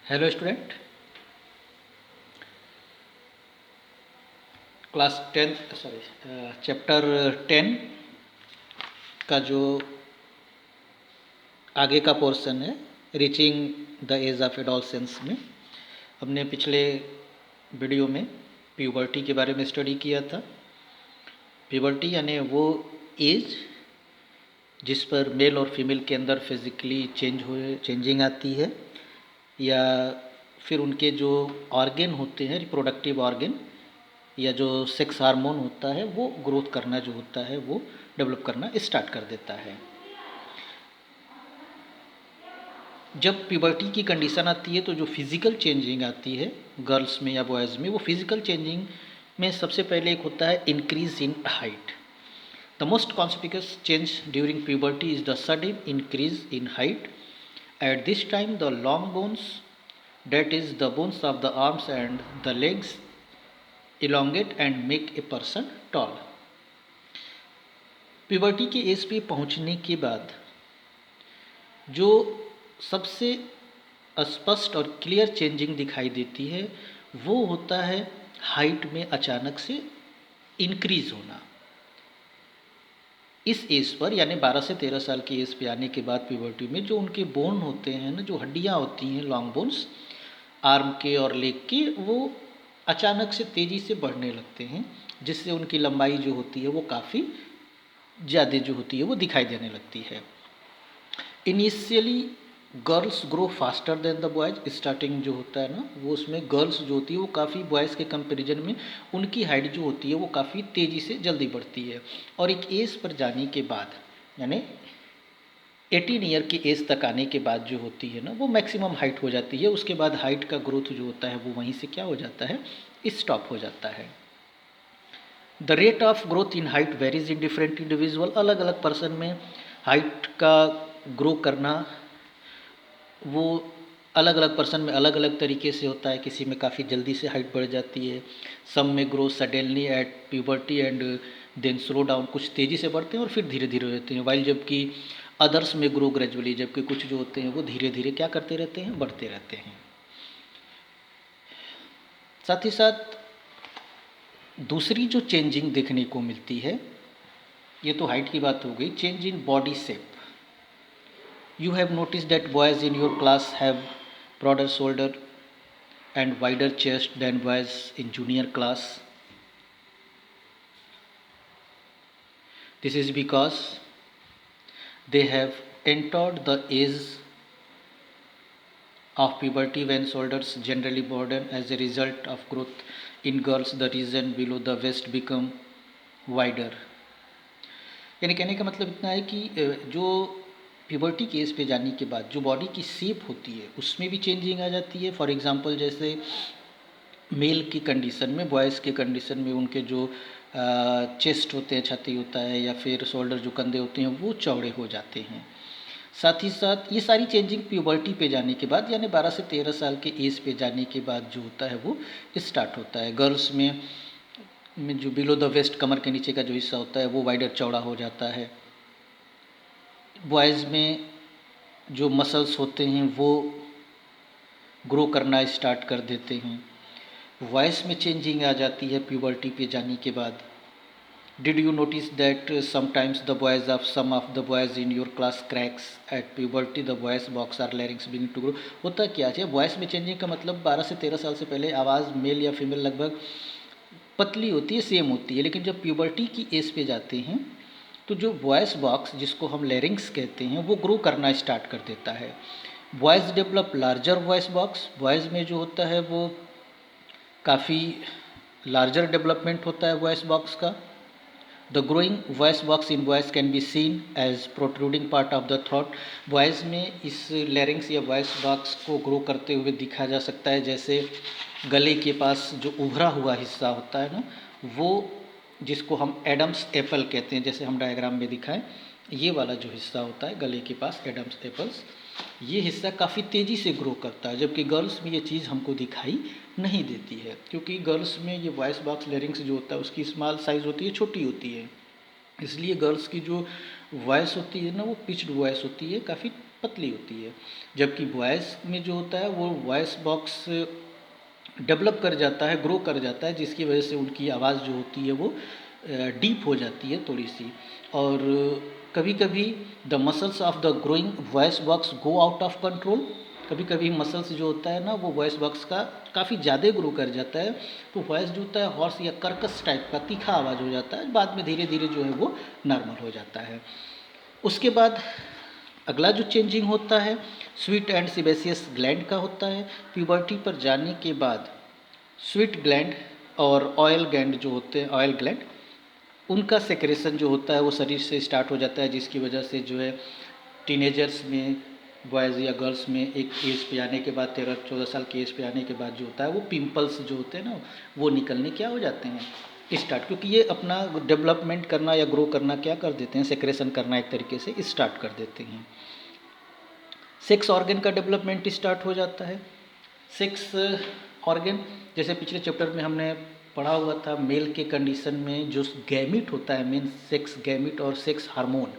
Hello student, class 10 sorry chapter 10 का जो आगे का पोर्शन है reaching the edge of adolescence में हमने पिछले वीडियो में प्यूबर्टी के बारे में स्टडी किया था। प्यूबर्टी यानी वो एज जिस पर मेल और फीमेल के अंदर फिजिकली चेंजिंग आती है या फिर उनके जो ऑर्गन होते हैं रिप्रोडक्टिव ऑर्गन या जो सेक्स हार्मोन होता है वो ग्रोथ करना जो होता है वो डेवलप करना स्टार्ट कर देता है। जब प्यूबर्टी की कंडीशन आती है तो जो फिज़िकल चेंजिंग आती है गर्ल्स में या बॉयज़ में, वो फिज़िकल चेंजिंग में सबसे पहले एक होता है increase in height. The most conspicuous change during puberty is the sudden increase in height. At this time the long bones, that is the bones of the arms and the legs, elongate and make a person tall। Puberty के as पे पहुंचने के बाद जो सबसे स्पष्ट और clear changing दिखाई देती है वो होता है हाइट में अचानक से इंक्रीज होना। इस एज पर यानी 12 से 13 साल की एज पे आने के बाद प्यूबर्टी में जो उनके बोन होते हैं ना, जो हड्डियाँ होती हैं लॉन्ग बोन्स आर्म के और लेग के, वो अचानक से तेज़ी से बढ़ने लगते हैं, जिससे उनकी लंबाई जो होती है वो काफ़ी ज़्यादा जो होती है वो दिखाई देने लगती है। Initially girls grow faster than the boys. Starting जो होता है ना वो उसमें गर्ल्स जो होती है वो काफ़ी बॉयज़ के कंपैरिजन में उनकी हाइट जो होती है वो काफ़ी तेज़ी से जल्दी बढ़ती है। और एक एज पर जाने के बाद यानी 18 ईयर की एज तक आने के बाद जो होती है ना वो मैक्सिमम हाइट हो जाती है। उसके बाद हाइट का ग्रोथ जो होता है वो वहीं से क्या हो जाता है, स्टॉप हो जाता है। The rate of growth in height varies in different individual. अलग अलग पर्सन में हाइट का ग्रो करना वो अलग अलग पर्सन में अलग अलग तरीके से होता है। किसी में काफ़ी जल्दी से हाइट बढ़ जाती है, सम में grow suddenly at puberty and then slow down, कुछ तेज़ी से बढ़ते हैं और फिर धीरे धीरे रहते हैं, वाइल जबकि अदर्स में ग्रो ग्रेजुअली, जबकि कुछ जो होते हैं वो धीरे धीरे क्या करते रहते हैं, बढ़ते रहते हैं। साथ ही साथ दूसरी जो चेंजिंग देखने को मिलती है, ये तो हाइट की बात हो गई, change in body shape. You have noticed that boys in your class have broader shoulder and wider chest than boys in junior class. This is because they have entered the age of puberty when shoulders generally broaden as a result of growth. In girls, the region below the waist become wider। यानी कहने का मतलब इतना है कि जो puberty के as पे जाने के बाद जो बॉडी की शेप होती है उसमें भी चेंजिंग आ जाती है। फॉर एग्जांपल जैसे मेल की कंडीशन में, बॉयज़ के कंडीशन में उनके जो चेस्ट होते हैं, छाती होता है या फिर शोल्डर जो कंधे होते हैं वो चौड़े हो जाते हैं। साथ ही साथ ये सारी चेंजिंग प्यूबर्टी पे जाने के बाद यानी 12 से 13 साल के एज पे जाने के बाद जो होता है वो स्टार्ट होता है। गर्ल्स में जो बिलो द वेस्ट, कमर के नीचे का जो हिस्सा होता है वो वाइडर चौड़ा हो जाता है। बॉयज़ में जो मसल्स होते हैं वो ग्रो करना स्टार्ट कर देते हैं। वॉइस में चेंजिंग आ जाती है प्यूबर्टी पे जाने के बाद। Did you notice that sometimes the voice of some of the boys in your class cracks at puberty, the voice box or larynx begin to grow. होता क्या है, वॉइस में चेंजिंग का मतलब 12 से 13 साल से पहले आवाज़ मेल या फीमेल लगभग पतली होती है, सेम होती है, लेकिन जब प्यूबर्टी की एज पे जाते हैं तो जो वॉइस बॉक्स जिसको हम लैरिंग्स कहते हैं वो ग्रो करना स्टार्ट कर देता है। Boys develop larger voice box. Boys में जो होता है वो काफ़ी लार्जर डेवलपमेंट होता है वॉइस बॉक्स का। The growing voice box in voice can be seen as protruding part of the throat. Voice में इस लैरिंग्स या वॉइस बॉक्स को ग्रो करते हुए देखा जा सकता है, जैसे गले के पास जो उभरा हुआ हिस्सा होता है ना वो, जिसको हम एडम्स एप्पल कहते हैं, जैसे हम डायग्राम में दिखाएं, ये वाला जो हिस्सा होता है गले के पास एडम्स एप्पल्स, ये हिस्सा काफ़ी तेज़ी से ग्रो करता है, जबकि गर्ल्स में ये चीज़ हमको दिखाई नहीं देती है, क्योंकि गर्ल्स में ये वॉइस बॉक्स लैरिंग्स जो होता है उसकी स्मॉल साइज़ होती है, छोटी होती है, इसलिए गर्ल्स की जो वॉइस होती है ना वो पिच्ड वॉइस होती है, काफ़ी पतली होती है, जबकि वॉइस में जो होता है वो वॉइस बॉक्स डेवलप कर जाता है, ग्रो कर जाता है, जिसकी वजह से उनकी आवाज़ जो होती है वो डीप हो जाती है थोड़ी सी। और कभी कभी the muscles of the growing voice box go out of control. कभी कभी मसल्स जो होता है ना वो वॉइस बॉक्स का काफ़ी ज़्यादा ग्रो कर जाता है, तो वॉइस जो होता है हॉर्स या कर्कश टाइप का तीखा आवाज़ हो जाता है, बाद में धीरे धीरे जो है वो नॉर्मल हो जाता है। उसके बाद अगला जो चेंजिंग होता है स्वीट एंड सिबेसियस ग्लैंड का होता है। प्यूबर्टी पर जाने के बाद स्वीट ग्लैंड और ऑयल ग्लैंड जो होते हैं, ऑयल ग्लैंड, उनका सेक्रेशन जो होता है वो शरीर से स्टार्ट हो जाता है, जिसकी वजह से जो है टीनेजर्स में, बॉयज़ या गर्ल्स में एक एज पे आने के बाद 13-14 साल की एज पे आने के बाद जो होता है वो पिंपल्स जो होते हैं ना वो निकलने क्या हो जाते हैं स्टार्ट, क्योंकि ये अपना डेवलपमेंट करना या ग्रो करना क्या कर देते हैं, सेक्रेशन करना एक तरीके से स्टार्ट कर देते हैं। सेक्स ऑर्गन का डेवलपमेंट स्टार्ट हो जाता है। सेक्स ऑर्गन जैसे पिछले चैप्टर में हमने पढ़ा हुआ था, मेल के कंडीशन में जो गैमिट होता है, मीन सेक्स गैमिट और सेक्स हार्मोन।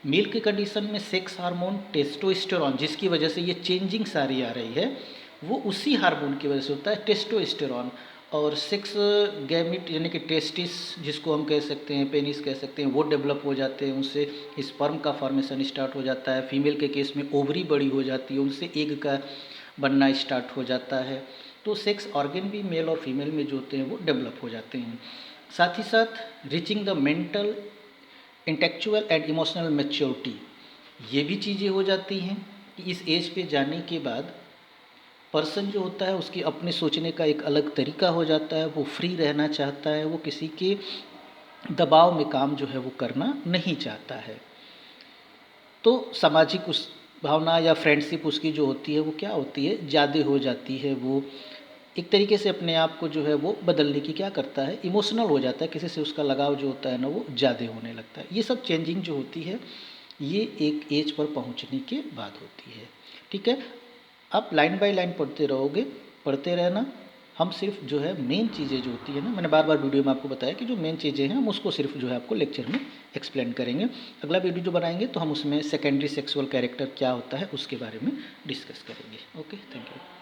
मेल के कंडीशन में सेक्स हार्मोन टेस्टोस्टेरोन, जिसकी वजह से ये चेंजिंग सारी आ रही है, वो उसी हार्मोन की वजह से होता है, टेस्टोस्टेरोन। और सेक्स गैमिट यानी कि टेस्टिस जिसको हम कह सकते हैं, पेनिस कह सकते हैं, वो डेवलप हो जाते हैं, उनसे स्पर्म का फॉर्मेशन स्टार्ट हो जाता है। फीमेल के केस में ओवरी बड़ी हो जाती है, उनसे एग का बनना स्टार्ट हो जाता है। तो सेक्स ऑर्गन भी मेल और फीमेल में जो होते हैं वो डेवलप हो जाते हैं। साथ ही साथ reaching the mental, intellectual and emotional maturity, ये भी चीज़ें हो जाती हैं कि इस एज पे जाने के बाद पर्सन जो होता है उसकी अपने सोचने का एक अलग तरीका हो जाता है, वो फ्री रहना चाहता है, वो किसी के दबाव में काम जो है वो करना नहीं चाहता है। तो सामाजिक उस भावना या फ्रेंडशिप उसकी जो होती है वो क्या होती है, ज़्यादा हो जाती है। वो एक तरीके से अपने आप को जो है वो बदलने की क्या करता है, इमोशनल हो जाता है, किसी से उसका लगाव जो होता है ना वो ज़्यादा होने लगता है। ये सब चेंजिंग जो होती है ये एक एज पर पहुंचने के बाद होती है। ठीक है, आप लाइन बाय लाइन पढ़ते रहोगे, पढ़ते रहना। हम सिर्फ जो है मेन चीज़ें जो होती है ना, मैंने बार बार वीडियो में आपको बताया कि जो मेन चीज़ें हैं हम उसको सिर्फ जो है आपको लेक्चर में एक्सप्लेन करेंगे। अगला वीडियो जो बनाएंगे तो हम उसमें सेकेंडरी सेक्सुअल कैरेक्टर क्या होता है उसके बारे में डिस्कस करेंगे। Okay, thank you.